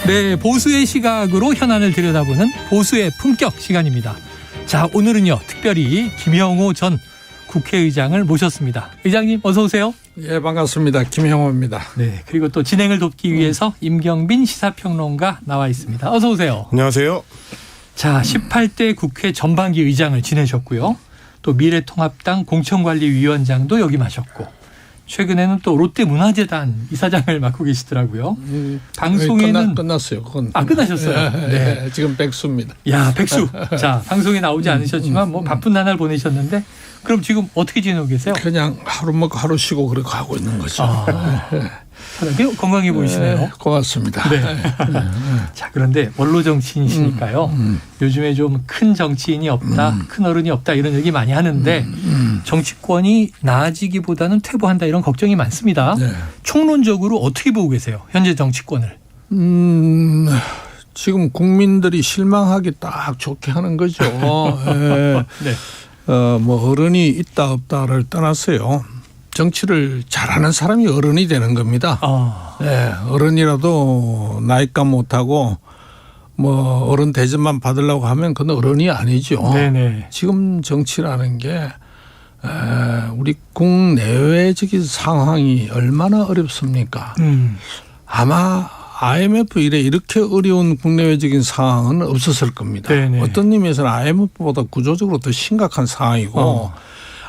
네, 보수의 시각으로 현안을 들여다보는 보수의 품격 시간입니다. 자, 오늘은요, 특별히 김영호 전 국회의장을 모셨습니다. 의장님 어서 오세요. 예, 반갑습니다. 김영호입니다. 네, 그리고 또 진행을 돕기 위해서 임경빈 시사평론가 나와 있습니다. 어서 오세요. 안녕하세요. 자, 18대 국회 전반기 의장을 지내셨고요. 또 미래통합당 공천관리위원장도 역임하셨고 최근에는 또 롯데문화재단 이사장을 맡고 계시더라고요. 방송에는 끝났어요. 그건 끝나셨어요. 네. 네, 지금 백수입니다. 야, 백수. 자, 방송에 나오지 않으셨지만 뭐 바쁜 나날 보내셨는데 그럼 지금 어떻게 지내고 계세요? 그냥 하루 먹고 하루 쉬고 그렇게 하고 있는 거죠. 편하게 건강해 보이시네요. 네, 고맙습니다. 네. 자, 그런데 원로 정치인이시니까요. 요즘에 좀 큰 정치인이 없다, 큰 어른이 없다 이런 얘기 많이 하는데 정치권이 나아지기보다는 퇴보한다 이런 걱정이 많습니다. 네. 총론적으로 어떻게 보고 계세요? 현재 정치권을. 지금 국민들이 실망하기 딱 좋게 하는 거죠. 네. 네. 뭐 어른이 있다 없다를 떠났어요. 정치를 잘하는 사람이 어른이 되는 겁니다. 네, 어른이라도 나이값 못하고 뭐 어른 대접만 받으려고 하면 그건 어른이 아니죠. 네네. 지금 정치라는 게 우리 국내외적인 상황이 얼마나 어렵습니까? 아마 IMF 이래 이렇게 어려운 국내외적인 상황은 없었을 겁니다. 네네. 어떤 의미에서는 IMF보다 구조적으로 더 심각한 상황이고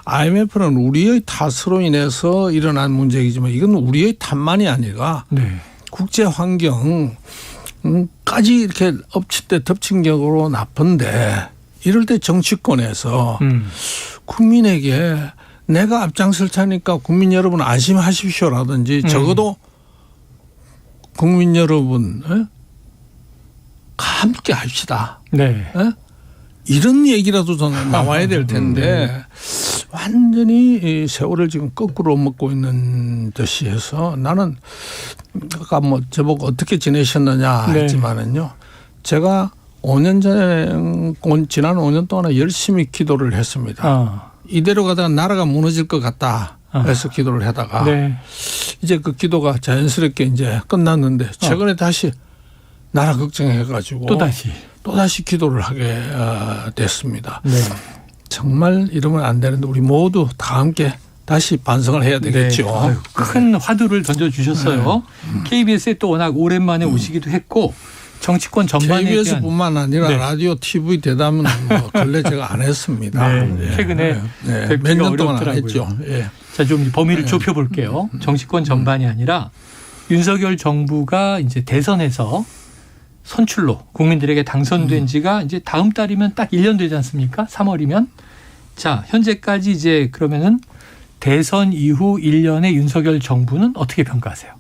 IMF는 우리의 탓으로 인해서 일어난 문제이지만 이건 우리의 탓만이 아니라 네. 국제 환경까지 이렇게 엎친 데 덮친 격으로 나쁜데 이럴 때 정치권에서 국민에게 내가 앞장설 테니까 국민 여러분 안심하십시오라든지 적어도 국민 여러분 함께 합시다. 네. 이런 얘기라도 저는 나와야 될 텐데 완전히 세월을 지금 거꾸로 먹고 있는 듯이 해서 나는 아까 뭐 저보고 어떻게 지내셨느냐 했지만은요. 제가 5년 전에 지난 5년 동안 열심히 기도를 했습니다. 이대로 가다가 나라가 무너질 것 같다 해서 기도를 하다가 이제 그 기도가 자연스럽게 이제 끝났는데 최근에 다시 나라 걱정해가지고 또다시 기도를 하게 됐습니다. 네. 정말 이러면 안 되는데 우리 모두 다 함께 다시 반성을 해야 되겠죠. 네. 아유, 큰 화두를 던져주셨어요. KBS에 또 워낙 오랜만에 오시기도 했고 정치권 전반에 KBS뿐만 아니라 라디오, TV 대담은 뭐 근래 제가 안 했습니다. 최근에 몇 년 동안 안 했죠. 자, 좀 범위를 좁혀볼게요. 정치권 전반이 아니라 윤석열 정부가 이제 대선에서 선출로 국민들에게 당선된 지가 이제 다음 달이면 딱 1년 되지 않습니까? 3월이면. 자, 현재까지 이제 그러면은 대선 이후 1년의 윤석열 정부는 어떻게 평가하세요?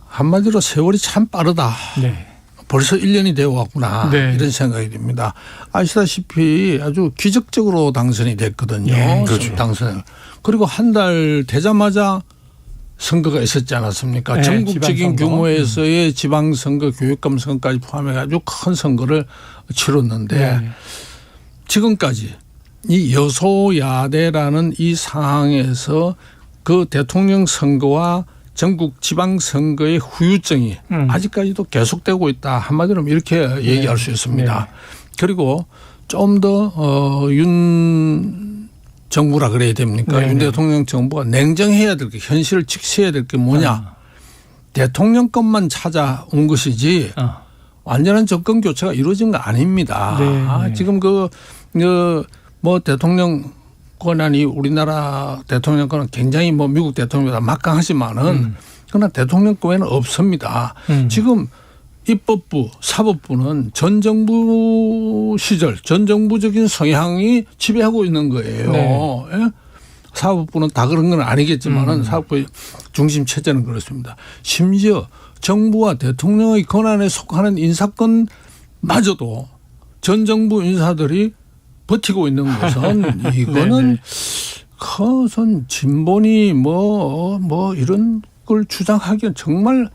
한마디로 세월이 참 빠르다. 네. 벌써 1년이 되어 왔구나. 이런 생각이 듭니다. 아시다시피 아주 기적적으로 당선이 됐거든요. 그렇죠. 당선. 그리고 한 달 되자마자 선거가 있었지 않았습니까? 전국적인 규모에서의 지방선거, 교육감 선거까지 포함해 아주 큰 선거를 치렀는데 지금까지 이 여소야대라는 이 상황에서 그 대통령 선거와 전국 지방선거의 후유증이 아직까지도 계속되고 있다. 한마디로 이렇게 얘기할 수 있습니다. 그리고 좀 더 윤 정부라 그래야 됩니까? 윤 대통령 정부가 냉정해야 될 게 현실을 직시해야 될 게 뭐냐. 대통령권만 찾아온 것이지 완전한 정권 교체가 이루어진 거 아닙니다. 지금 뭐 대통령 권한이 우리나라 대통령권은 굉장히 뭐 미국 대통령보다 막강하지만은 그러나 대통령권에는 없습니다. 지금 입법부, 사법부는 전 정부 시절, 전 정부적인 성향이 지배하고 있는 거예요. 사법부는 다 그런 건 아니겠지만은 사법부의 중심 체제는 그렇습니다. 심지어 정부와 대통령의 권한에 속하는 인사권마저도 전 정부 인사들이 버티고 있는 것은 이거는 그것은 진본이 뭐 이런 걸 주장하기엔 정말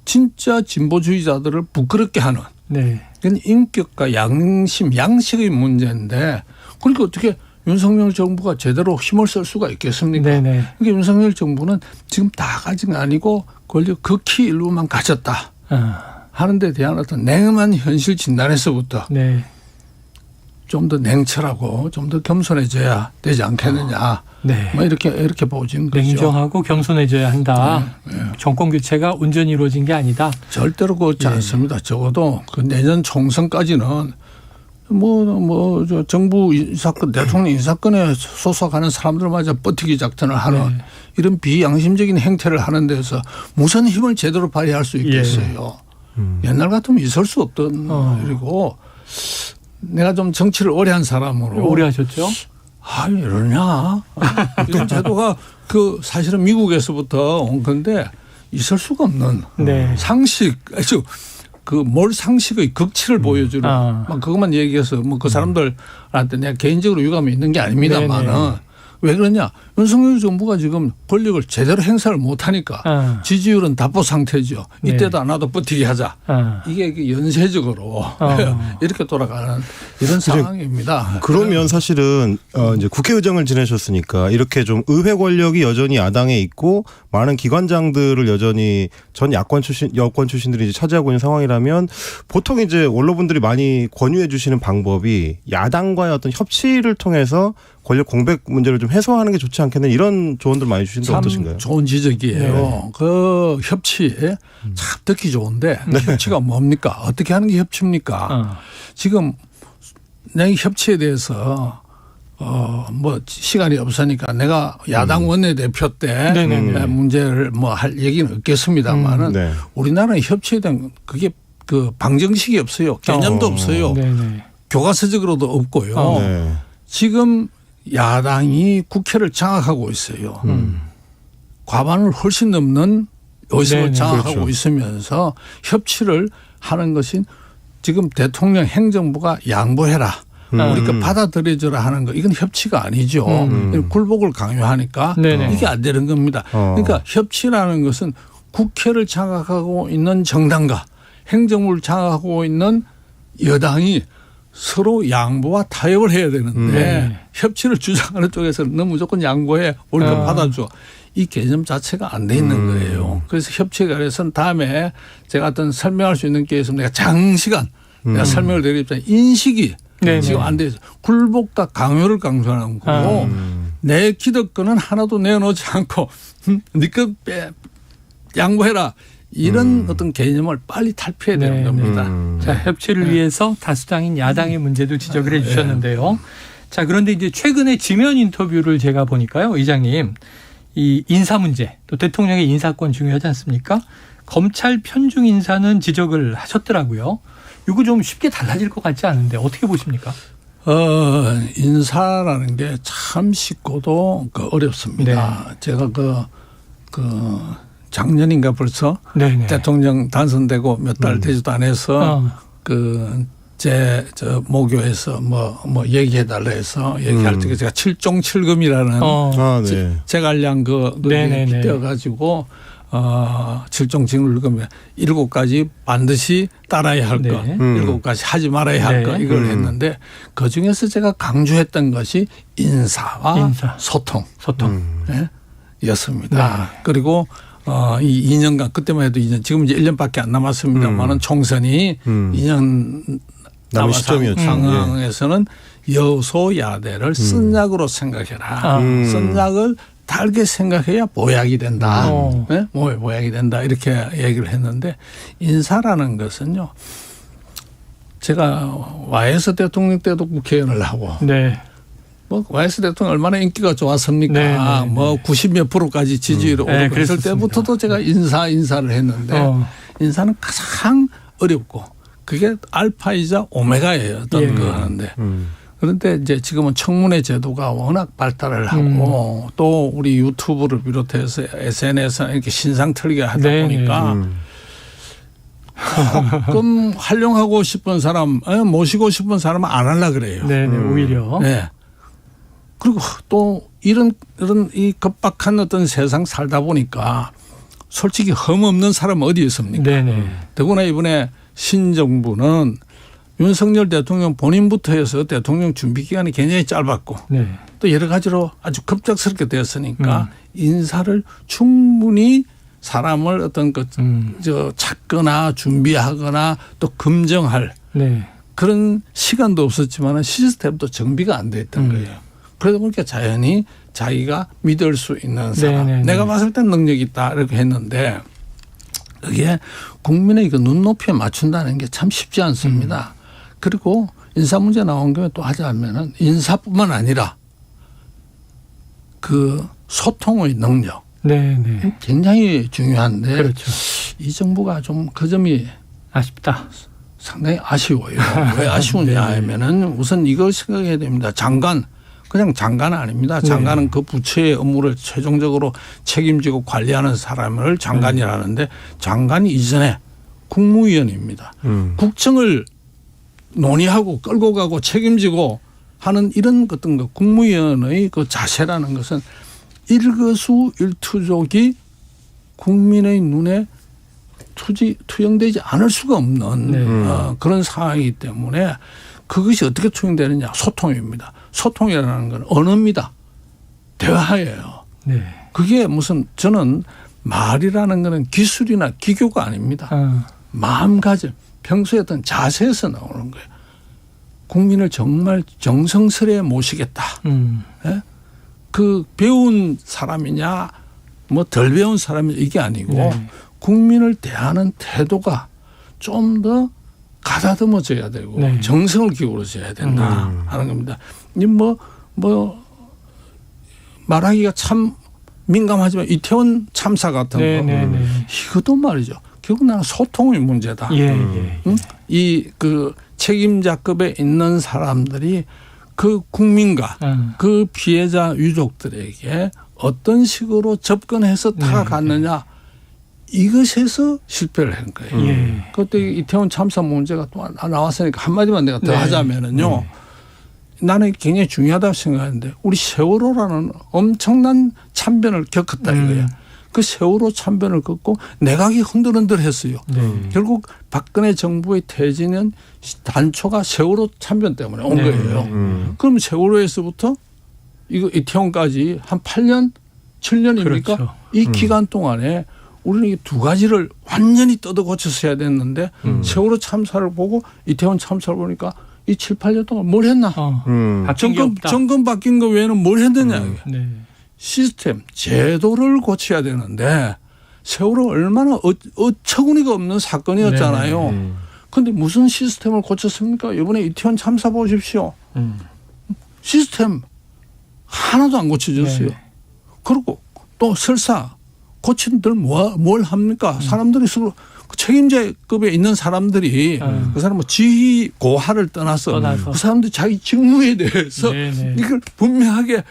진짜 진보주의자들을 부끄럽게 하는 그건 인격과 양심, 양식의 문제인데 그러니까 어떻게 윤석열 정부가 제대로 힘을 쓸 수가 있겠습니까? 그러니까 윤석열 정부는 지금 다 가진 게 아니고 권력 극히 일부만 가졌다. 하는 데 대한 어떤 냉엄한 현실 진단에서부터 네. 좀 더 냉철하고 좀 더 겸손해져야 되지 않겠느냐. 네. 뭐 이렇게 보진 거죠. 냉정하고 겸손해져야 한다. 네, 네. 정권 교체가 온전히 이루어진 게 아니다. 절대로 그렇지 예. 않습니다. 적어도 그 내년 총선까지는 저 정부 인사권, 대통령 인사권에 소속하는 사람들마저 버티기 작전을 하는 네. 이런 비양심적인 행태를 하는 데서 무슨 힘을 제대로 발휘할 수 있겠어요. 옛날 같으면 있을 수 없던 일이고 내가 좀 정치를 오래 한 사람으로 오래 하셨죠? 이러냐. 이런 제도가 그 사실은 미국에서부터 온 건데 있을 수가 없는 네. 상식, 아주 그 뭘 상식의 극치를 보여주는 막 그것만 얘기해서 뭐 그 사람들한테 내가 개인적으로 유감이 있는 게 아닙니다만은 왜 그러냐. 윤석열 정부가 지금 권력을 제대로 행사를 못하니까 지지율은 답보 상태죠. 이때도 안 와도 버티게 하자. 이게 연쇄적으로 이렇게 돌아가는 이런 상황입니다. 그러면 사실은 이제 국회의장을 지내셨으니까 이렇게 좀 의회 권력이 여전히 야당에 있고 많은 기관장들을 여전히 전 여권 출신들이 이제 차지하고 있는 상황이라면 보통 이제 원로분들이 많이 권유해 주시는 방법이 야당과의 어떤 협치를 통해서 권력 공백 문제를 좀 해소하는 게 좋지 않겠냐 이런 조언들 많이 주시는데 어떠신가요? 좋은 지적이에요. 네. 그 협치 참 듣기 좋은데 협치가 뭡니까? 어떻게 하는 게 협치입니까? 지금 내 협치에 대해서 뭐 시간이 없으니까 내가 야당 원내대표 때 문제를 뭐 할 얘기는 없겠습니다만은 네. 우리나라는 협치에 대한 그게 그 방정식이 없어요. 개념도 없어요. 네네. 교과서적으로도 없고요. 네. 지금 야당이 국회를 장악하고 있어요. 과반을 훨씬 넘는 의석을 장악하고 그렇죠. 있으면서 협치를 하는 것이 지금 대통령 행정부가 양보해라. 우리가 받아들여줘라 하는 거 이건 협치가 아니죠. 굴복을 강요하니까 네네. 이게 안 되는 겁니다. 그러니까 협치라는 것은 국회를 장악하고 있는 정당과 행정부를 장악하고 있는 여당이 서로 양보와 타협을 해야 되는데 협치를 주장하는 쪽에서는 너 무조건 양보해 우리가 받아줘. 이 개념 자체가 안 돼 있는 거예요. 그래서 협치에 관해서는 다음에 제가 어떤 설명할 수 있는 게 있으면 내가 장시간 내가 설명을 드리겠지만 인식이 지금 안 돼서 굴복과 강요를 강조하는 거고 내 기득권은 하나도 내놓지 않고 네 것 양보해라. 이런 어떤 개념을 빨리 탈피해야 되는 겁니다. 자, 협치를 위해서 다수당인 야당의 문제도 지적을 해 주셨는데요. 자, 그런데 이제 최근에 지면 인터뷰를 제가 보니까요, 의장님, 이 인사 문제, 또 대통령의 인사권 중요하지 않습니까? 검찰 편중 인사는 지적을 하셨더라고요. 이거 좀 쉽게 달라질 것 같지 않은데 어떻게 보십니까? 인사라는 게 참 쉽고도 어렵습니다. 제가 작년인가 벌써 네네. 대통령 당선되고 몇 달 되지도 않아서 저 모교에서 뭐 얘기해 달라 해서 얘기할 때 제가 7종 7금이라는 제갈량 띄어 가지고 7종 7금에 7가지 반드시 따라야 할 것, 7가지 하지 말아야 할 것 이걸 했는데 그중에서 제가 강조했던 것이 인사와 소통. 였습니다. 그리고 이 2년간 그때만 해도 2년 지금 이제 1년밖에 안 남았습니다만은 총선이 2년 남은 상황에서는 여소야대를 쓴 약으로 생각해라. 쓴 약을 달게 생각해야 보약이 된다. 네? 보약이 된다. 이렇게 얘기를 했는데 인사라는 것은요. 제가 YS 대통령 때도 국회의원을 하고 뭐 YS 대통령 얼마나 인기가 좋았습니까? 뭐 90몇 %까지 지지율이 오르고 그랬을 때부터도 제가 인사를 했는데 인사는 가장 어렵고 그게 알파이자 오메가예요. 어떤 거 하는데. 그런데 이제 지금은 청문회 제도가 워낙 발달을 하고 또 우리 유튜브를 비롯해서 SNS에 이렇게 신상 털게 하다 보니까 조금 활용하고 싶은 사람, 모시고 싶은 사람은 안 하려고 그래요. 오히려. 네. 그리고 또 이런 이 급박한 어떤 세상 살다 보니까 솔직히 흠없는 사람 어디 있습니까? 더구나 이번에 신정부는 윤석열 대통령 본인부터 해서 대통령 준비 기간이 굉장히 짧았고 또 여러 가지로 아주 급작스럽게 되었으니까 인사를 충분히 사람을 어떤 찾거나 준비하거나 또 검증할 네. 그런 시간도 없었지만 시스템도 정비가 안 돼 있던 거예요. 그러다 보니까 자연히 자기가 믿을 수 있는 사람. 네네네. 내가 봤을 땐 능력이 있다 이렇게 했는데 그게 국민의 그 눈높이에 맞춘다는 게 참 쉽지 않습니다. 그리고 인사 문제 나온 김에 또 하자면은 인사뿐만 아니라 그 소통의 능력. 네. 굉장히 중요한데 그렇죠. 이 정부가 좀 그 점이 아쉽다. 상당히 아쉬워요. 왜 아쉬우냐 하면은 우선 이걸 생각해야 됩니다. 장관 그냥 장관은 아닙니다. 장관은 네. 그 부처의 업무를 최종적으로 책임지고 관리하는 사람을 장관이라는데 장관이 이전에 국무위원입니다. 국정을 논의하고 끌고 가고 책임지고 하는 이런 어떤 그 국무위원의 그 자세라는 것은 일거수일투족이 국민의 눈에 투영되지 않을 수가 없는 네. 그런 상황이기 때문에 그것이 어떻게 투영되느냐 소통입니다. 소통이라는 건 언어입니다. 대화예요. 네. 그게 무슨 저는 말이라는 거는 기술이나 기교가 아닙니다. 마음가짐 평소에 어떤 자세에서 나오는 거예요. 국민을 정말 정성스레 모시겠다. 예? 그 배운 사람이냐 뭐 덜 배운 사람이냐 이게 아니고 네. 국민을 대하는 태도가 좀 더 가다듬어져야 되고 네. 정성을 기울여져야 된다 하는 겁니다. 뭐 말하기가 참 민감하지만 이태원 참사 같은 거 이것도 말이죠. 결국 나는 소통의 문제다. 예. 이 그 책임자급에 있는 사람들이 그 국민과 그 피해자 유족들에게 어떤 식으로 접근해서 다가갔느냐 이것에서 실패를 한 거예요. 예. 그때 이태원 참사 문제가 또 나왔으니까 한마디만 내가 더 하자면은요. 나는 굉장히 중요하다고 생각하는데 우리 세월호라는 엄청난 참변을 겪었다 이거예요. 그 세월호 참변을 겪고 내각이 흔들흔들했어요. 결국 박근혜 정부의 퇴진은 단초가 세월호 참변 때문에 온 거예요. 그럼 세월호에서부터 이거 이태원까지 한 8년, 7년입니까? 그렇죠. 이 기간 동안에 우리는 이 두 가지를 완전히 뜯어 고쳐서 해야 됐는데 세월호 참사를 보고 이태원 참사를 보니까 이 7, 8년 동안 뭘 했나? 정권 바뀐 거 외에는 뭘 했느냐. 시스템, 제도를 고쳐야 되는데 세월호 얼마나 어처구니가 없는 사건이었잖아요. 그런데 무슨 시스템을 고쳤습니까? 이번에 이태원 참사 보십시오. 시스템 하나도 안 고쳐졌어요. 그리고 또 설사 고친들 뭘 합니까? 사람들이 서로 책임자급에 있는 사람들이 그 사람 뭐 지휘 고하를 떠나서 그 사람들이 자기 직무에 대해서 이걸 분명하게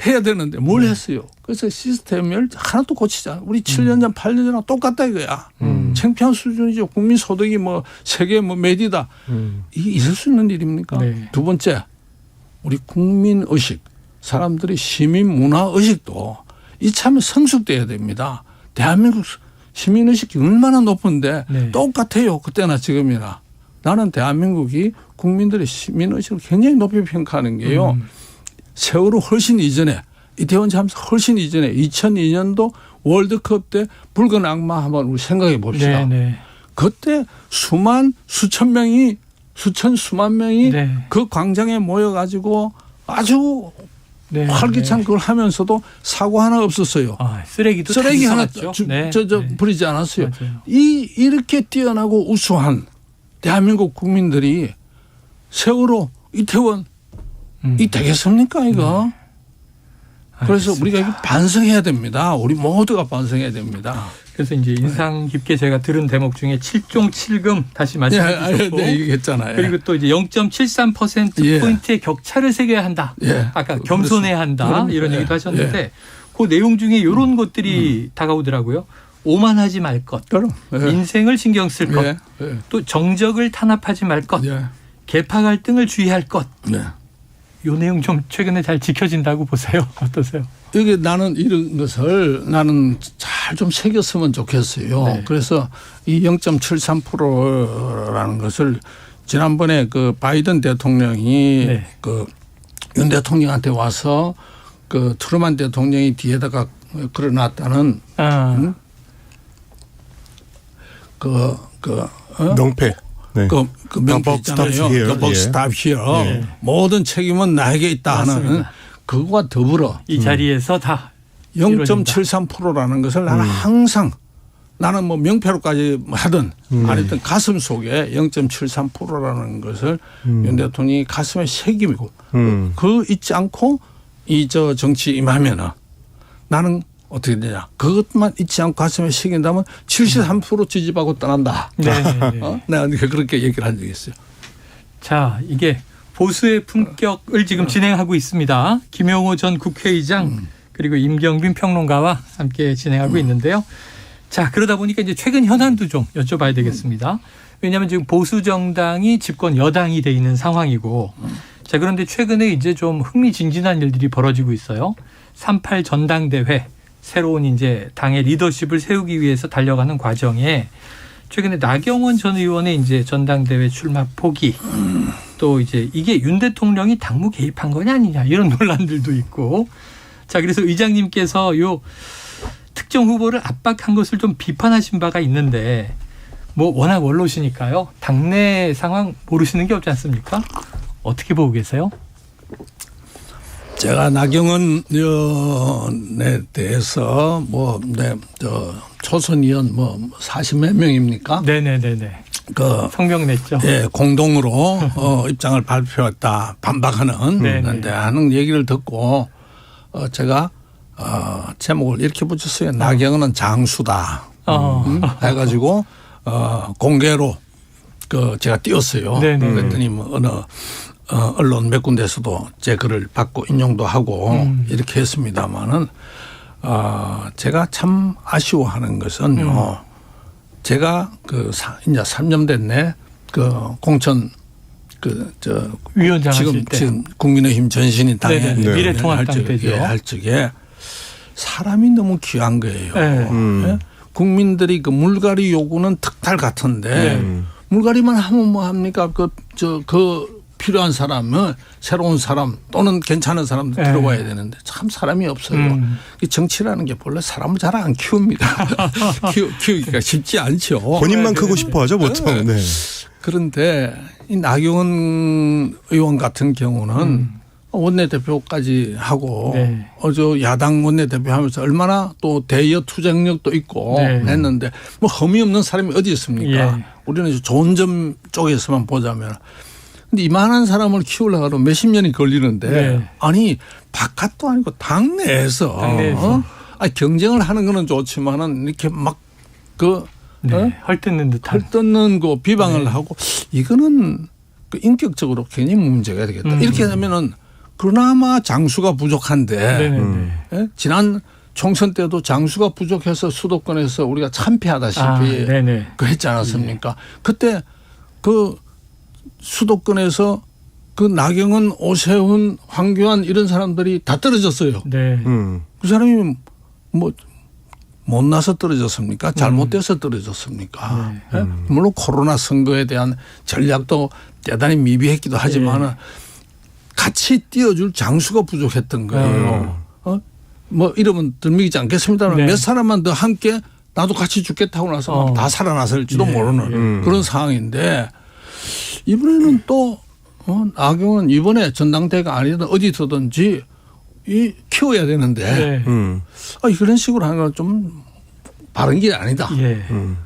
해야 되는데 뭘 했어요. 그래서 시스템을 하나도 고치지 않아. 우리 7년 전 8년 전랑 똑같다 이거야. 창피한 수준이죠. 국민 소득이 뭐 세계 뭐 몇이다. 이게 있을 수 있는 일입니까? 두 번째 우리 국민 의식 사람들이 시민 문화 의식도 이참에 성숙돼야 됩니다. 대한민국 시민 의식이 얼마나 높은데 똑같아요. 그때나 지금이나. 나는 대한민국이 국민들의 시민 의식을 굉장히 높이 평가하는 게요. 세월호 훨씬 이전에 이태원 참사 훨씬 이전에 2002년도 월드컵 때 붉은 악마 한번 우리 생각해 봅시다. 그때 수천 명이 수만 명이 그 광장에 모여가지고 아주 활기찬 그걸 하면서도 사고 하나 없었어요. 쓰레기 하나 버리지 않았어요. 이렇게 뛰어나고 우수한 대한민국 국민들이 세월호 이태원 이 되겠습니까 이거? 그래서 우리가 이거 반성해야 됩니다. 우리 모두가 반성해야 됩니다. 그래서 이제 인상 깊게 제가 들은 대목 중에 7종 7금 다시 말씀해 주셨고 얘기했잖아요. 그리고 또 이제 0.73%포인트의 격차를 새겨야 한다. 아까 겸손해야 한다. 이런 얘기도 하셨는데 그 내용 중에 이런 것들이 다가오더라고요. 오만하지 말 것. 인생을 신경 쓸 것. 또 정적을 탄압하지 말 것. 계파 갈등을 주의할 것. 이 내용 좀 최근에 잘 지켜진다고 보세요. 어떠세요? 이게 나는 이런 것을 나는 잘 좀 새겼으면 좋겠어요. 그래서 이 0.73%라는 것을 지난번에 그 바이든 대통령이 그 윤 대통령한테 와서 그 트루만 대통령이 뒤에다가 그려놨다는 명패. 네. 그 명패 있잖아요. The buck stop here. 모든 책임은 나에게 있다 하는 맞습니다. 그거와 더불어 이 자리에서 다 0.73%라는 것을 나는 항상 나는 뭐 명패로까지 하든 아니든 가슴 속에 0.73%라는 것을 윤 대통령이 가슴에 새김이고 그 잊지 않고 이 저 정치 임하면은 나는 어떻게 되냐. 그것만 잊지 않고 가슴에 새긴다면 73% 지지받고 떠난다. 네. 내가 그렇게 얘기를 한 적이 있어요. 자, 이게 보수의 품격을 지금 진행하고 있습니다. 김용호 전 국회의장 그리고 임경빈 평론가와 함께 진행하고 있는데요. 자, 그러다 보니까 이제 최근 현안도 좀 여쭤봐야 되겠습니다. 왜냐하면 지금 보수 정당이 집권 여당이 돼 있는 상황이고, 자, 그런데 최근에 이제 좀 흥미진진한 일들이 벌어지고 있어요. 3.8 전당대회 새로운 이제 당의 리더십을 세우기 위해서 달려가는 과정에 최근에 나경원 전 의원의 이제 전당대회 출마 포기, 또 이제 이게 윤 대통령이 당무 개입한 거냐 아니냐 이런 논란들도 있고, 자, 그래서 의장님께서 요 특정 후보를 압박한 것을 좀 비판하신 바가 있는데, 뭐 워낙 원로시니까요. 당내 상황 모르시는 게 없지 않습니까? 어떻게 보고 계세요? 제가 나경원 의원에 대해서 초선 의원 40몇 명입니까? 네네네네. 성명 냈죠. 예, 공동으로 입장을 발표했다 반박하는 하는 얘기를 듣고 제가 제목을 이렇게 붙였어요. 나경원은 장수다. 해가지고 공개로 제가 띄웠어요. 네네. 그랬더니 뭐 어느 언론 몇 군데에서도 제 글을 받고 인용도 하고 이렇게 했습니다마는 제가 참 아쉬워하는 것은요. 제가 이제 3년 됐네. 공천 위원장 하실 때. 지금 국민의힘 전신인 당에 미래통합당 때죠. 할 적에 사람이 너무 귀한 거예요. 네. 국민들이 그 물갈이 요구는 특탈 같은데 물갈이만 하면 뭐 합니까? 그 필요한 사람은 새로운 사람 또는 괜찮은 사람도 들어와야 되는데 참 사람이 없어요. 정치라는 게 본래 사람을 잘 안 키웁니다. 키우기가 쉽지 않죠. 본인만 크고 싶어 하죠, 보통. 네. 그런데 이 나경원 의원 같은 경우는 원내대표까지 하고 저 야당 원내대표 하면서 얼마나 또 대여 투쟁력도 있고 했는데 뭐 흠이 없는 사람이 어디 있습니까? 우리는 좋은 점 쪽에서만 보자면. 근데 이만한 사람을 키우려고 하면 몇십 년이 걸리는데 아니 바깥도 아니고 당내에서 경쟁을 하는 거는 좋지만은 이렇게 막 헐뜯는 듯한 헐뜯는 거 비방을 하고 이거는 인격적으로 괜히 문제가 되겠다. 이렇게 되면은 그나마 장수가 부족한데 지난 총선 때도 장수가 부족해서 수도권에서 우리가 참패하다시피 했지 않았습니까? 그때 수도권에서 나경원, 오세훈, 황교안 이런 사람들이 다 떨어졌어요. 그 사람이 못나서 떨어졌습니까? 잘못돼서 떨어졌습니까? 물론 코로나 선거에 대한 전략도 대단히 미비했기도 하지만 같이 띄워줄 장수가 부족했던 거예요. 이러면 들미지 않겠습니다만 몇 사람만 더 함께 나도 같이 죽겠다고 나서 다 살아났을지도 모르는 그런 상황인데 이번에는 또 나경원 이번에 전당대회가 아니든 어디서든지 키워야 되는데 이런 식으로 하는 건 좀 바른 게 아니다.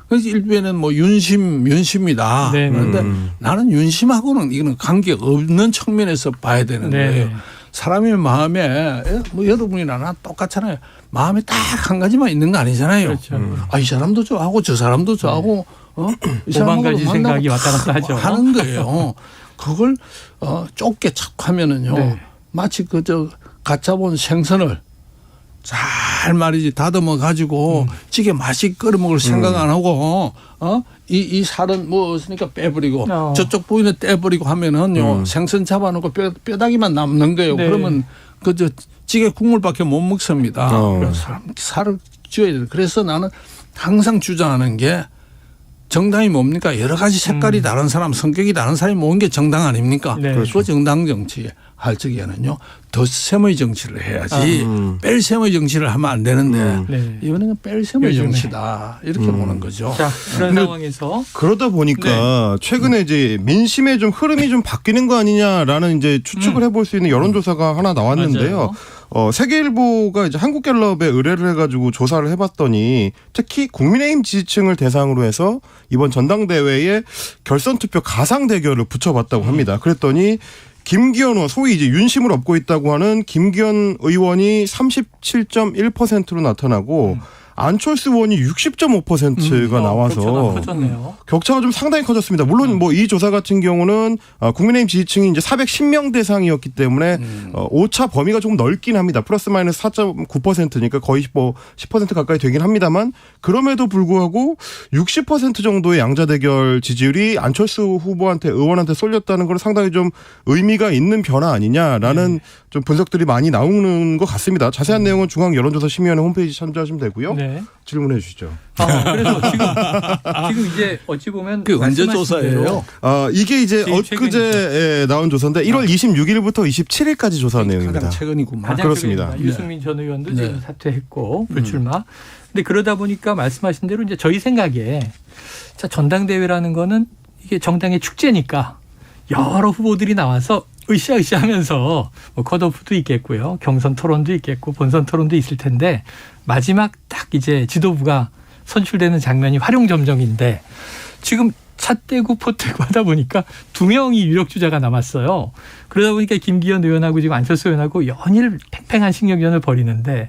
그래서 일부에는 윤심이다. 그런데 나는 윤심하고는 이거는 관계가 없는 측면에서 봐야 되는 거예요. 사람의 마음에 여러분이나 나 똑같잖아요. 마음에 딱 한 가지만 있는 거 아니잖아요. 그렇죠. 이 사람도 좋아하고 저 사람도 좋아하고 이 오만 가지 생각이 왔다 갔다 하죠. 하는 거예요. 그걸 좁게 착하면은요. 마치 가짜 본 생선을 잘 말이지 다듬어 가지고 찌개 맛있게 끓여 먹을 생각 안 하고 이 살은 뭐 없으니까 빼버리고 저쪽 부위는 떼버리고 하면은요 생선 잡아놓고 뼈다귀만 남는 거예요. 그러면 찌개 국물밖에 못 먹습니다. 그래서 살을 쥐어야 돼요. 그래서 나는 항상 주장하는 게 정당이 뭡니까? 여러 가지 색깔이 다른 사람, 성격이 다른 사람이 모은 게 정당 아닙니까? 네. 그 정당 정치 할 적에는요. 덧셈의 정치를 해야지 뺄셈의 정치를 하면 안 되는데 네. 이번에는 뺄셈의 요즘에. 정치다. 이렇게 보는 거죠. 자, 그런 상황에서 그러다 보니까 최근에 이제 민심의 좀 흐름이 좀 바뀌는 거 아니냐라는 이제 추측을 해볼 수 있는 여론조사가 하나 나왔는데요. 맞아요. 세계일보가 이제 한국갤럽에 의뢰를 해가지고 조사를 해봤더니 특히 국민의힘 지지층을 대상으로 해서 이번 전당대회에 결선 투표 가상 대결을 붙여봤다고 합니다. 그랬더니 김기현 의원, 소위 이제 윤심을 얻고 있다고 하는 김기현 의원이 37.1%로 나타나고 안철수 의원이 60.5%가 나와서 격차가 커졌네요. 격차가 좀 상당히 커졌습니다. 물론 뭐 이 조사 같은 경우는 국민의힘 지지층이 이제 410명 대상이었기 때문에 오차 범위가 조금 넓긴 합니다. 플러스 마이너스 4.9%니까 거의 뭐 10% 가까이 되긴 합니다만 그럼에도 불구하고 60% 정도의 양자 대결 지지율이 안철수 후보한테 의원한테 쏠렸다는 걸 상당히 좀 의미가 있는 변화 아니냐라는 좀 분석들이 많이 나오는 것 같습니다. 자세한 내용은 중앙여론조사심의위원회 홈페이지 참조하시면 되고요. 네. 질문해 주시죠. 그래서 지금 이제 어찌 보면 그 언제 말씀하신 조사예요? 대로 이게 이제 제일 엊그제 나온 조사인데 1월 26일부터 27일까지 조사한 내용입니다. 가장 최근이구만. 가장 그렇습니다. 최근입니다. 유승민 전 의원도 네. 지금 사퇴했고 불출마. 근데 그러다 보니까 말씀하신 대로 이제 저희 생각에 자 전당대회라는 거는 이게 정당의 축제니까 여러 후보들이 나와서 으쌰으쌰 하면서 뭐 컷오프도 있겠고요. 경선 토론도 있겠고 본선 토론도 있을 텐데 마지막 딱 이제 지도부가 선출되는 장면이 활용점정인데 지금 차 떼고 포 떼고 하다 보니까 2명이 유력 주자가 남았어요. 그러다 보니까 김기현 의원하고 지금 안철수 의원하고 연일 팽팽한 신경전을 벌이는데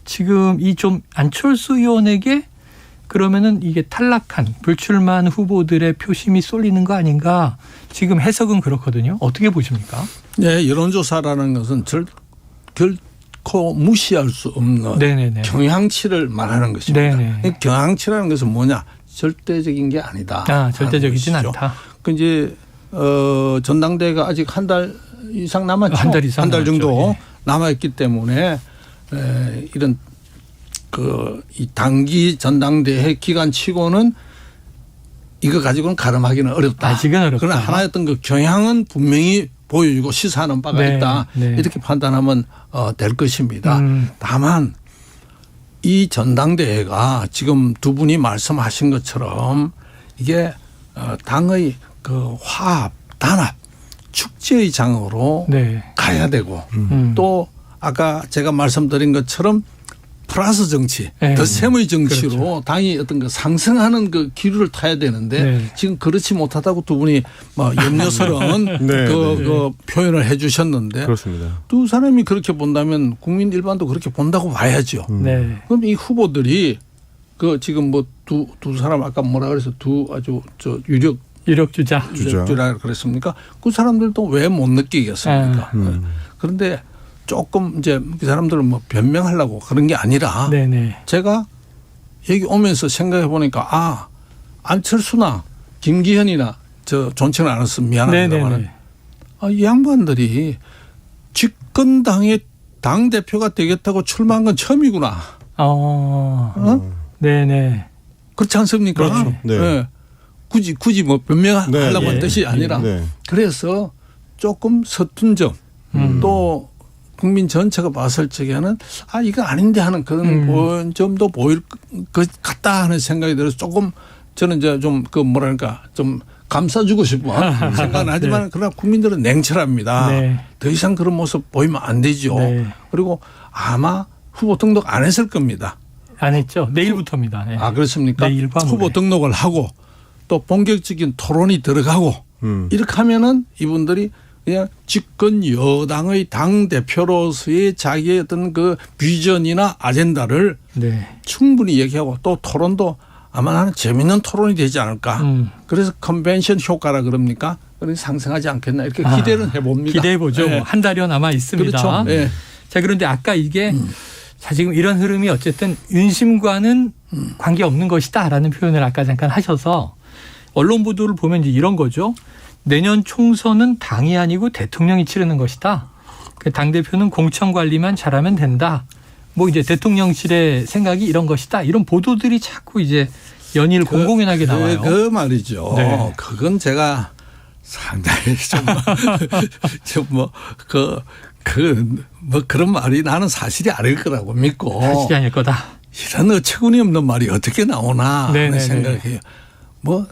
지금 이 좀 안철수 의원에게 그러면은 이게 탈락한 불출마한 후보들의 표심이 쏠리는 거 아닌가? 지금 해석은 그렇거든요. 어떻게 보십니까? 네, 여론조사라는 것은 결코 무시할 수 없는 네네네. 경향치를 말하는 것입니다. 네네. 경향치라는 것은 뭐냐? 절대적인 게 아니다. 절대적이진 않다. 그 이제 전당대회가 아직 한 달 이상 남았죠. 한 달 이상 한 달 정도 남았죠. 예. 남아있기 때문에 이런 이 단기 전당대회 기간치고는 이거 가지고는 가름하기는 어렵다. 아직은 어렵다. 그러나 하나의 어떤 그 경향은 분명히 보여주고 시사하는 바가 네, 있다. 네. 이렇게 판단하면 될 것입니다. 다만 이 전당대회가 지금 두 분이 말씀하신 것처럼 이게 당의 그 화합, 단합, 축제의 장으로 네. 가야 되고 또 아까 제가 말씀드린 것처럼 플러스 정치, 네. 덧셈의 정치로 그렇죠. 당이 어떤 그 상승하는 그 기류를 타야 되는데 네. 지금 그렇지 못하다고 두 분이 뭐 염려스러운 네, 그 표현을 해 주셨는데 그렇습니다. 두 사람이 그렇게 본다면 국민 일반도 그렇게 본다고 봐야죠. 네. 그럼 이 후보들이 그 지금 뭐 두 사람 아까 뭐라 그래서 두 아주 유력 주자. 유력주라 그랬습니까? 그 사람들도 왜 못 느끼겠습니까? 그런데 조금 이제 그 사람들은 뭐 변명하려고 그런 게 아니라 네네. 제가 여기 오면서 생각해 보니까 안철수나 김기현이나 저 존칭을 안 해서 미안합니다만 이 양반들이 집권당의 당대표가 되겠다고 출마한 건 처음이구나. 네네. 그렇지 않습니까? 그렇죠. 네. 네. 굳이 뭐 변명하려고 한 뜻이 아니라 네. 그래서 조금 서툰 점 또 국민 전체가 봤을 적에는 이거 아닌데 하는 그런 점도 보일 것 같다 하는 생각이 들어서 조금 저는 이제 좀 그 뭐랄까 좀 감싸주고 싶어 생각은 하지만 네. 그러나 국민들은 냉철합니다. 네. 더 이상 그런 모습 보이면 안 되죠. 네. 그리고 아마 후보 등록 안 했을 겁니다. 안 했죠. 내일부터입니다. 네. 그렇습니까? 내일과 후보 모레. 등록을 하고 또 본격적인 토론이 들어가고 이렇게 하면은 이분들이 그냥 집권 여당의 당 대표로서의 자기의 어떤 그 비전이나 아젠다를 네. 충분히 얘기하고 또 토론도 아마 나는 재밌는 토론이 되지 않을까. 그래서 컨벤션 효과라 그럽니까? 그런 상승하지 않겠나 이렇게 기대를 해봅니다. 기대해 보죠. 네. 한 달여 남아 있습니다. 그렇죠. 네. 자, 그런데 아까 이게 자, 지금 이런 흐름이 어쨌든 윤심과는 관계 없는 것이다라는 표현을 아까 잠깐 하셔서 언론 보도를 보면 이제 이런 거죠. 내년 총선은 당이 아니고 대통령이 치르는 것이다. 당대표는 공천 관리만 잘하면 된다. 뭐 이제 대통령실의 생각이 이런 것이다. 이런 보도들이 자꾸 이제 연일 공공연하게 나와요. 그 말이죠. 네. 그건 제가 상당히 뭐 그런 말이 나는 사실이 아닐 거라고 믿고. 사실이 아닐 거다. 이런 어처구니 없는 말이 어떻게 나오나 하는 생각해요. 뭐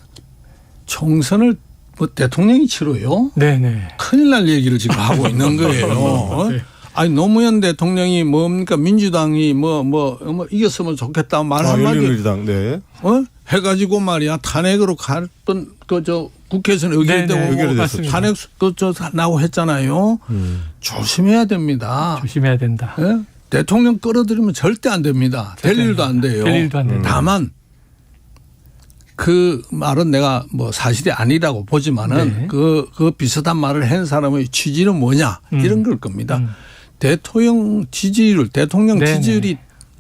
총선을 뭐 대통령이 치러요? 네네. 큰일 날 얘기를 지금 하고 있는 거예요. 네. 아니 노무현 대통령이 뭡니까 민주당이 뭐 이겼으면 좋겠다 말 한마디 열린우리당 네. 해가지고 말이야 탄핵으로 갔던 그저 국회에서는 의결되고 탄핵 그저 나고 했잖아요. 조심해야 됩니다. 조심해야 된다. 네? 대통령 끌어들이면 절대 안 됩니다. 될 일도 안 돼요. 될 일도 안 된다. 다만 그 말은 내가 뭐 사실이 아니라고 보지만은 네. 그 비슷한 말을 한 사람의 취지는 뭐냐 이런 걸 겁니다. 대통령 지지율이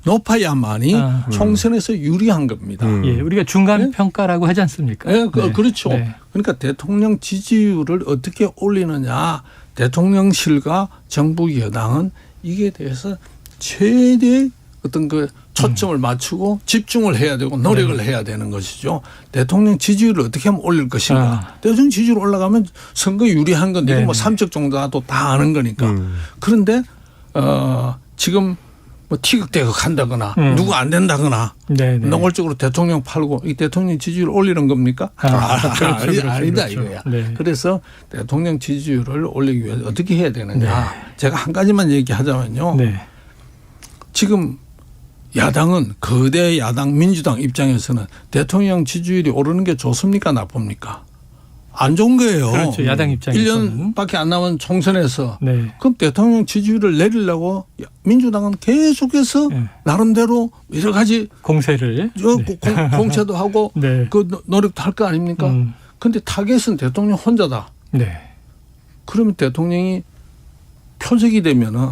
높아야만이 총선에서 유리한 겁니다. 예, 우리가 중간 평가라고 하지 않습니까? 네, 그렇죠. 네. 그러니까 대통령 지지율을 어떻게 올리느냐, 대통령실과 정부 여당은 이게 대해서 최대 어떤 그 초점을 맞추고 집중을 해야 되고 노력을 해야 되는 것이죠. 대통령 지지율을 어떻게 하면 올릴 것인가. 대통령 지지율 올라가면 선거 유리한 건데 이거 뭐 3적 정도도 다 아는 거니까. 그런데 지금 뭐 티격태격 한다거나 누구 안 된다거나 노골적으로 대통령 팔고 이 대통령 지지율 올리는 겁니까? 그렇죠. 아니다 이거야. 네. 그래서 대통령 지지율을 올리기 위해서 어떻게 해야 되느냐. 제가 한 가지만 얘기하자면요. 지금 야당은 거대 야당 민주당 입장에서는 대통령 지지율이 오르는 게 좋습니까 나쁩니까? 안 좋은 거예요. 그렇죠. 야당 입장에서는. 1년밖에 안 남은 총선에서. 그럼 대통령 지지율을 내리려고 민주당은 계속해서 나름대로 여러 가지 공세를. 공세도 하고 그 노력도 할 거 아닙니까? 그런데 타겟은 대통령 혼자다. 그러면 대통령이 표적이 되면은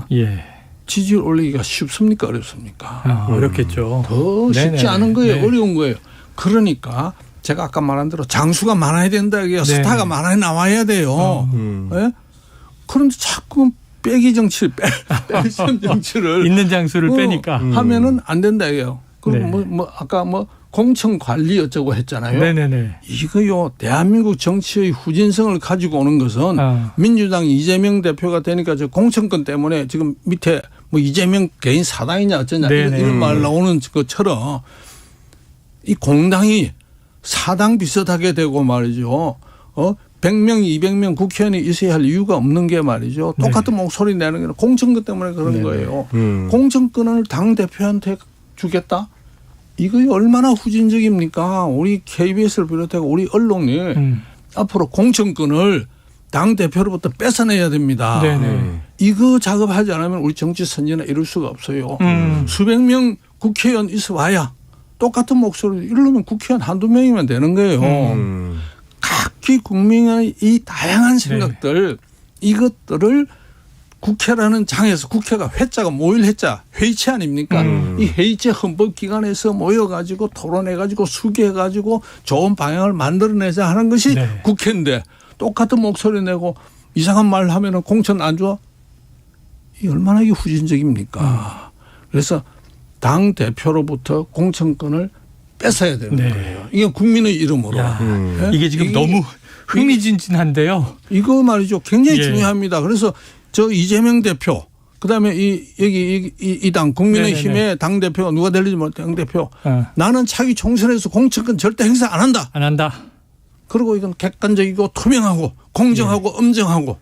지지율 올리기가 쉽습니까 어렵습니까? 어렵겠죠. 더 쉽지 않은 거예요. 어려운 거예요. 그러니까 제가 아까 말한 대로 장수가 많아야 된다. 스타가 많아야 나와야 돼요. 네? 그런데 자꾸 빼기 정치를 빼기 정치를 있는 장수를 빼니까 하면은 안 된다 이게요. 그리고 뭐 아까 뭐 공천 관리 어쩌고 했잖아요. 이거요 대한민국 정치의 후진성을 가지고 오는 것은 민주당 이재명 대표가 되니까 저 공천권 때문에 지금 밑에 뭐 이재명 개인 사당이냐 어쩌냐 이런 말 나오는 것처럼 이 공당이 사당 비슷하게 되고 말이죠. 100명, 200명 국회의원이 있어야 할 이유가 없는 게 말이죠. 똑같은 목소리 내는 게 공천권 때문에 그런 거예요. 공천권을 당대표한테 주겠다? 이거 얼마나 후진적입니까? 우리 KBS를 비롯해 우리 언론이 앞으로 공천권을 당대표로부터 뺏어내야 됩니다. 이거 작업하지 않으면 우리 정치 선진화 이룰 수가 없어요. 수백 명 국회의원 있어 와야 똑같은 목소리 이러면 국회의원 한두 명이면 되는 거예요. 각기 국민의 이 다양한 생각들 이것들을 국회라는 장에서 국회가 회자가 모일 회자 회의체 아닙니까? 이 회의체 헌법기관에서 모여가지고 토론해가지고 수기해가지고 좋은 방향을 만들어내자 하는 것이 국회인데 똑같은 목소리 내고 이상한 말 하면은 공천 안 줘? 이 얼마나 이게 후진적입니까? 그래서 당 대표로부터 공천권을 뺏어야 되는 거예요. 이게 국민의 이름으로. 이게 지금 너무 흥미진진한데요. 이거 말이죠. 굉장히 중요합니다. 그래서 저 이재명 대표, 그다음에 이 당 국민의힘의 당 대표가 누가 될지 모르는 당 대표. 나는 차기 총선에서 공천권 절대 행사 안 한다. 안 한다. 그리고 이건 객관적이고 투명하고 공정하고 엄정하고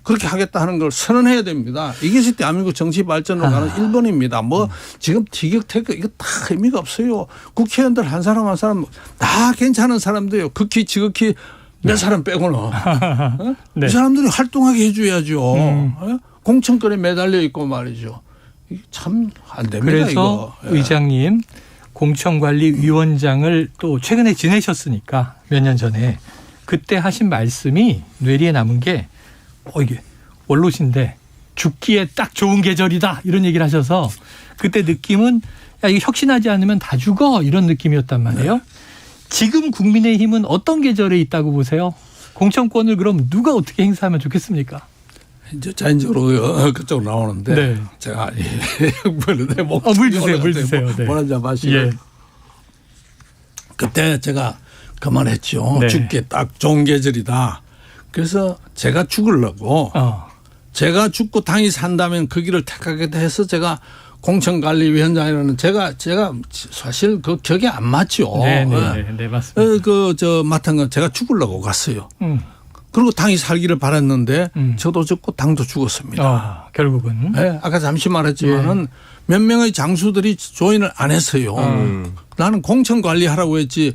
그렇게 하겠다 하는 걸 선언해야 됩니다. 이것이 대한민국 정치 발전으로 가는 1번입니다. 뭐 지금 티격태격 이거 다 의미가 없어요. 국회의원들 한 사람 한 사람 다 괜찮은 사람들이에요. 극히 지극히 몇 사람 빼고는. 이 사람들이 활동하게 해줘야죠. 공천권에 매달려 있고 말이죠. 참 안 됩니다. 그래서 이거. 의장님 공천관리위원장을 또 최근에 지내셨으니까 몇 년 전에 그때 하신 말씀이 뇌리에 남은 게 이게 원로신데 죽기에 딱 좋은 계절이다 이런 얘기를 하셔서 그때 느낌은 야 이거 혁신하지 않으면 다 죽어 이런 느낌이었단 말이에요. 지금 국민의힘은 어떤 계절에 있다고 보세요? 공천권을 그럼 누가 어떻게 행사하면 좋겠습니까? 이제 자연적으로 그쪽으로 나오는데 제가 물 주세요. 물 주세요. 물 한 잔 마시고 그때 제가 그 말했죠. 네. 죽기 딱 좋은 계절이다. 그래서 제가 죽으려고 제가 죽고 당이 산다면 그 길을 택하겠다 해서 제가 공천관리위원장이라는 제가 사실 그 격이 안 맞죠. 네, 맞습니다. 저 맡은 건 제가 죽으려고 갔어요. 그리고 당이 살기를 바랐는데 저도 죽고 당도 죽었습니다. 결국은. 네, 아까 잠시 말했지만은 몇 명의 장수들이 조인을 안 했어요. 나는 공천관리하라고 했지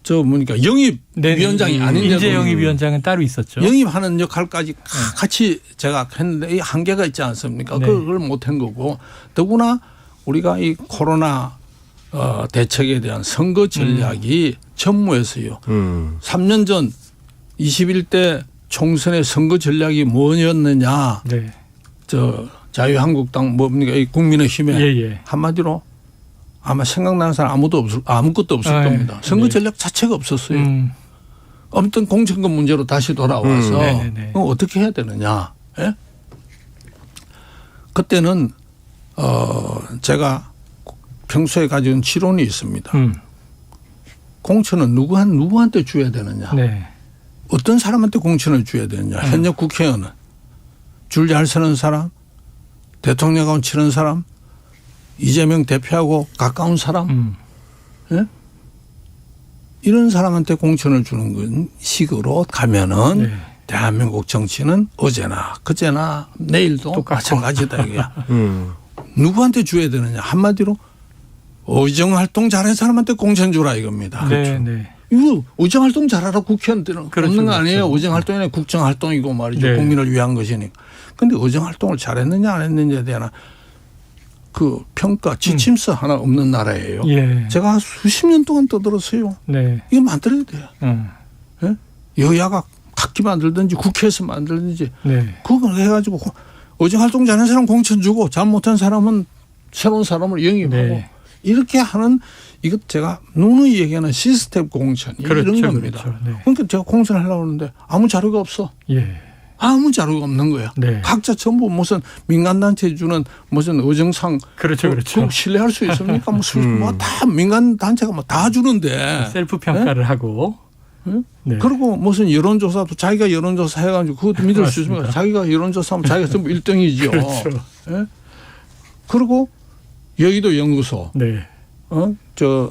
영입위원장이 아닌데. 인재 영입위원장은 따로 있었죠. 영입하는 역할까지 같이 제가 했는데 이 한계가 있지 않습니까? 네. 그걸 못한 거고 더구나 우리가 이 코로나 대책에 대한 선거 전략이 전무했어요. 3년 전 21대 총선의 선거 전략이 뭐였느냐. 네. 자유한국당 뭡니까? 이 국민의힘에 한마디로 아마 생각나는 사람 아무것도 없을 겁니다. 선거 전략 자체가 없었어요. 아무튼 공천권 문제로 다시 돌아와서 어떻게 해야 되느냐. 예? 그때는 제가 평소에 가진 지론이 있습니다. 공천은 누구한테 줘야 되느냐. 네. 어떤 사람한테 공천을 줘야 되느냐. 현역 국회의원은 줄 잘 서는 사람, 대통령하고 치는 사람, 이재명 대표하고 가까운 사람, 예? 이런 사람한테 공천을 주는 건 식으로 가면은 대한민국 정치는 어제나 그제나 내일도 똑같고. 마찬가지다 이거야. 누구한테 줘야 되느냐. 한마디로 의정활동 잘하는 사람한테 공천 주라 이겁니다. 이거 의정활동 잘하라 국회의원들은 없는 거 아니에요. 의정활동이 아니라 국정활동이고 말이죠. 국민을 위한 것이니까. 그런데 의정활동을 잘했느냐 안 했느냐에 대한 그 평가 지침서 하나 없는 나라예요. 제가 수십 년 동안 떠들었어요. 이거 만들어야 돼요. 예? 여야가 각기 만들든지 국회에서 만들든지 그걸 해가지고 의정활동 잘하는 사람 공천 주고 잘 못한 사람은 새로운 사람을 영입하고 이렇게 하는 이것 제가 누누이 얘기하는 시스템 공천 이런 겁니다. 그러니까 제가 공천을 하려고 하는데 아무 자료가 없어. 아무 자료가 없는 거야. 각자 전부 무슨 민간단체에 주는 무슨 의정상 그거 신뢰할 수 있습니까? 뭐 다 민간단체가 뭐 다 주는데. 셀프 평가를 하고. 그리고 무슨 여론조사도 자기가 여론조사 해가지고 그것도 믿을 수 있습니까? 자기가 여론조사하면 자기가 전부 1등이죠. 그리고 여의도 연구소.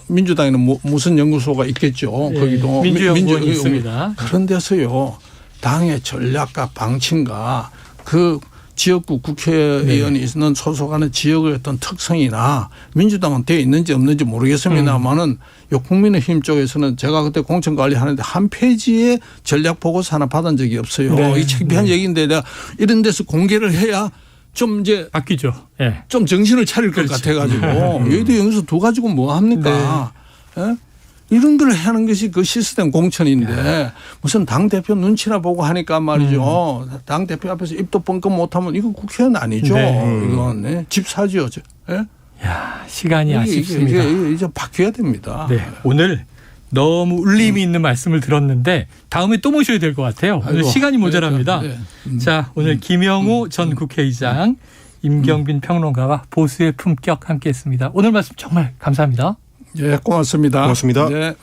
민주당에는 무슨 연구소가 있겠죠. 거기도. 민주연구원이 있습니다. 그런 데서요. 당의 전략과 방침과 그 지역구 국회의원이 있는 소속하는 지역의 어떤 특성이나 민주당은 되어 있는지 없는지 모르겠습니다만은 요 국민의힘 쪽에서는 제가 그때 공천 관리하는데 한 페이지의 전략 보고서 하나 받은 적이 없어요. 이 창피한 얘기인데 내가 이런 데서 공개를 해야 좀 이제 바뀌죠. 좀 정신을 차릴 것 같아가지고 여의도 여기서 두 가지고 뭐 합니까? 이런 걸 하는 것이 그 시스템 공천인데 무슨 당대표 눈치나 보고 하니까 말이죠. 당대표 앞에서 입도 뻥끗 못하면 이거 국회의원 아니죠. 이건 집사죠. 시간이 아쉽습니다. 이제 바뀌어야 됩니다. 오늘 너무 울림이 있는 말씀을 들었는데 다음에 또 모셔야 될 것 같아요. 오늘 시간이 모자랍니다. 자, 오늘 김영우 전 국회의장, 임경빈 평론가와 보수의 품격 함께했습니다. 오늘 말씀 정말 감사합니다. 고맙습니다. 고맙습니다. 네.